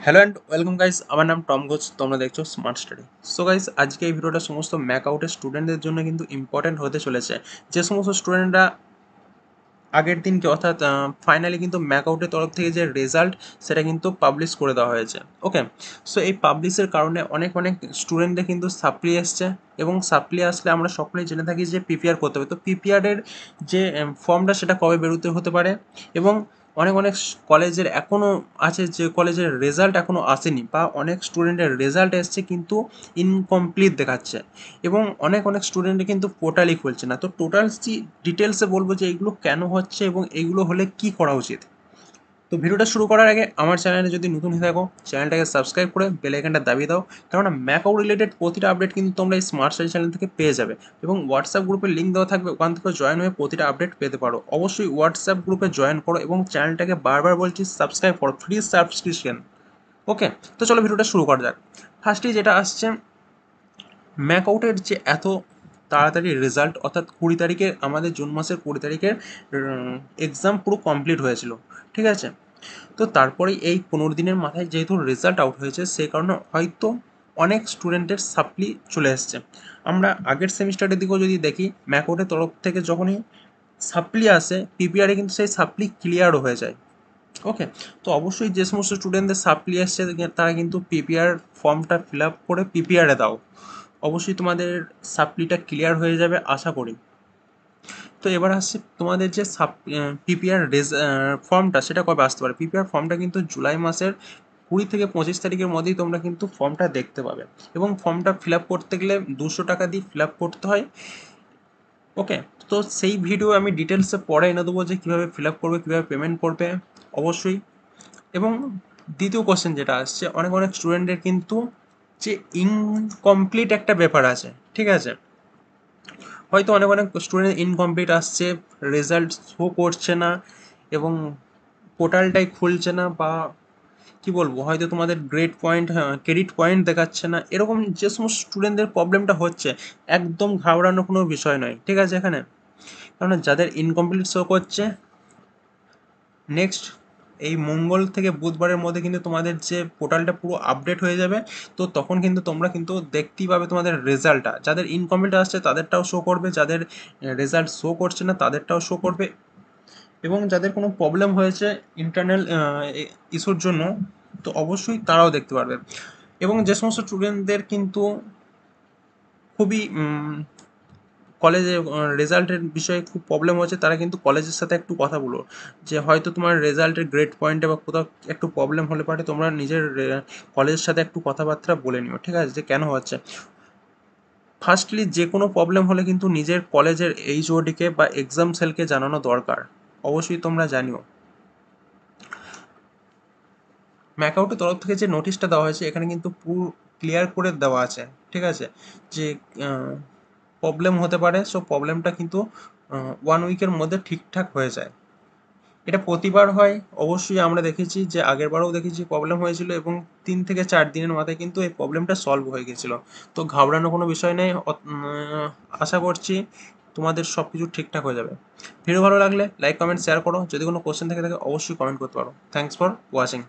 Hello and welcome guys, আমার নাম Tom Ghosh, তোমরা দেখছো স্মার্ট স্টাডি। সো গাইস, আজকে এই ভিডিওটা সমস্ত ম্যাক আউটের স্টুডেন্টদের জন্য কিন্তু ইম্পর্টেন্ট হতে চলেছে। যে সমস্ত স্টুডেন্টরা আগের দিনকে অর্থাৎ ফাইনালি কিন্তু ম্যাক আউটের তরফ থেকে যে রেজাল্ট সেটা কিন্তু পাবলিশ করে দেওয়া হয়েছে। ওকে, সো এই পাবলিশের কারণে অনেক অনেক স্টুডেন্টদের কিন্তু সাপ্লি এসছে, এবং সাপ্লি আসলে আমরা সকলেই জেনে থাকি যে পিপিআর করতে হবে। তো পিপিআরের যে ফর্মটা সেটা কবে বেরোতে হতে পারে, এবং অনেক অনেক কলেজের এখনও আছে যে কলেজের রেজাল্ট এখনও আসেনি, বা অনেক স্টুডেন্টের রেজাল্ট এসছে কিন্তু ইনকমপ্লিট দেখাচ্ছে, এবং অনেক অনেক স্টুডেন্টে কিন্তু পোর্টালই খুলছে না। তো টোটাল ডিটেলসে বলবো যে এইগুলো কেন হচ্ছে এবং এইগুলো হলে কি করা উচিত। তো ভিডিওটা শুরু করার আগে আমার চ্যানেলে যদি নতুন হয়ে থাকো, চ্যানেলটাকে সাবস্ক্রাইব করে বেল আইকনটা দাবিয়ে দাও, কেননা ম্যাকআউট রিলেটেড প্রতিটা আপডেট কিন্তু তোমরা এই স্মার্ট স্টাডি চ্যানেল থেকে পেয়ে যাবে। এবং হোয়াটসঅ্যাপ গ্রুপের লিঙ্ক দেওয়া থাকবে, ওখান থেকে জয়েন হয়ে প্রতিটা আপডেট পেতে পারো। অবশ্যই হোয়াটসঅ্যাপ গ্রুপে জয়েন করো এবং চ্যানেলটাকে বারবার বলছি সাবস্ক্রাইব করো, ফ্রি সাবস্ক্রিপশন। ওকে, তো চলো ভিডিওটা শুরু করা যাক। ফার্স্টেই যেটা আসছে, ম্যাকআউটের যে এত তাড়াতাড়ি রেজাল্ট, অর্থাৎ 20 তারিখে, আমাদের জুন মাসের 20 তারিখের এক্সাম পুরো কমপ্লিট হয়েছিল, ঠিক আছে। তো তারপরে এই 15 দিনের মাথায় যেহেতু রেজাল্ট আউট হয়েছে, সেই কারণে হয়তো অনেক স্টুডেন্টের সাপ্লি চলে এসছে। আমরা আগের সেমিস্টারের দিকেও যদি দেখি, ম্যাকআউটের তরফ থেকে যখনই সাপ্লি আসে, পিপিআরে কিন্তু সেই সাপ্লি ক্লিয়ারও হয়ে যায়। ওকে, তো অবশ্যই যে সমস্ত স্টুডেন্টদের সাপ্লি আসছে তারা কিন্তু পিপিআর ফর্মটা ফিল আপ করে পিপিআরে দাও। অবশ্যই তোমাদের সাপ্লিটা ক্লিয়ার হয়ে যাবে আশা করি। তো এবার আসছে তোমাদের যে পিপিআর ফর্মটা, সেটা কবে আসতে পারে। পিপিআর ফর্মটা কিন্তু জুলাই মাসের 20 থেকে 25 তারিখের মধ্যেই তোমরা কিন্তু ফর্মটা দেখতে পাবে, এবং ফর্মটা ফিল আপ করতে গেলে 200 টাকা দিয়ে ফিল আপ করতে হয়। ওকে, তো সেই ভিডিও আমি ডিটেলসে পরে এনে দেবো যে কীভাবে ফিল আপ করবে, কীভাবে পেমেন্ট করবে অবশ্যই। এবং দ্বিতীয় কোশ্চেন যেটা আসছে, অনেক অনেক স্টুডেন্টের কিন্তু যে ইনকমপ্লিট একটা ব্যাপার আছে, ঠিক আছে। হয়তো অনেক অনেক স্টুডেন্ট ইনকমপ্লিট আসছে, রেজাল্ট শো করছে না, এবং পোর্টালটাই খুলছে না, বা কি বলবো, হয়তো তোমাদের গ্রেড পয়েন্ট, ক্রেডিট পয়েন্ট দেখাচ্ছে না। এরকম যে সমস্ত স্টুডেন্টদের প্রবলেমটা হচ্ছে, একদম ঘাবড়ানোর কোনো বিষয় নয়, ঠিক আছে এখানে। কারণ যাদের ইনকমপ্লিট শো করছে, নেক্সট এই মঙ্গল থেকে বুধবারের মধ্যে কিন্তু তোমাদের যে পোর্টালটা পুরো আপডেট হয়ে যাবে। তো তখন কিন্তু তোমরা কিন্তু দেখতেই পাবে তোমাদের রেজাল্টটা। যাদের ইনকমপ্লিট আসছে তাদেরটাও শো করবে, যাদের রেজাল্ট শো করছে না তাদেরটাও শো করবে, এবং যাদের কোনো প্রবলেম হয়েছে ইন্টারনাল ইস্যুর জন্য, তো অবশ্যই তারাও দেখতে পারবে। এবং যে সমস্ত স্টুডেন্টদের কিন্তু খুবই কলেজে রেজাল্টের বিষয়ে খুব প্রবলেম হচ্ছে, তারা কিন্তু কলেজের সাথে একটু কথা বলো, যে হয়তো তোমার রেজাল্টের গ্রেড পয়েন্টে বা কোথাও একটু প্রবলেম হলে পারে, তোমরা নিজের কলেজের সাথে একটু কথাবার্তা বলে নিও, ঠিক আছে, যে কেন হচ্ছে। ফার্স্টলি যে কোনো প্রবলেম হলে কিন্তু নিজের কলেজের এইচওডিকে বা এক্সাম সেলকে জানানো দরকার, অবশ্যই তোমরা জানিও। ম্যাকআউটের তরফ থেকে যে নোটিশটা দেওয়া হয়েছে, এখানে কিন্তু পুরো ক্লিয়ার করে দেওয়া আছে, ঠিক আছে, যে প্রবলেম হতে পারে, সো প্রবলেমটা কিন্তু 1 উইকের মধ্যে ঠিকঠাক হয়ে যায়। এটা প্রতিবার হয়, অবশ্যই আমরা দেখেছি যে আগেরবারও দেখেছি প্রবলেম হয়েছিল, এবং 3 থেকে 4 দিনের মাথায় কিন্তু এই প্রবলেমটা সলভ হয়ে গেছিলো। তো ঘাবড়ানোর কোনো বিষয় নেই, আশা করছি তোমাদের সব কিছু ঠিকঠাক হয়ে যাবে। ভিডিও ভালো লাগলে লাইক কমেন্ট শেয়ার করো, যদি কোনো কোশ্চেন থেকে থাকে অবশ্যই কমেন্ট করতে পারো। Thanks for watching.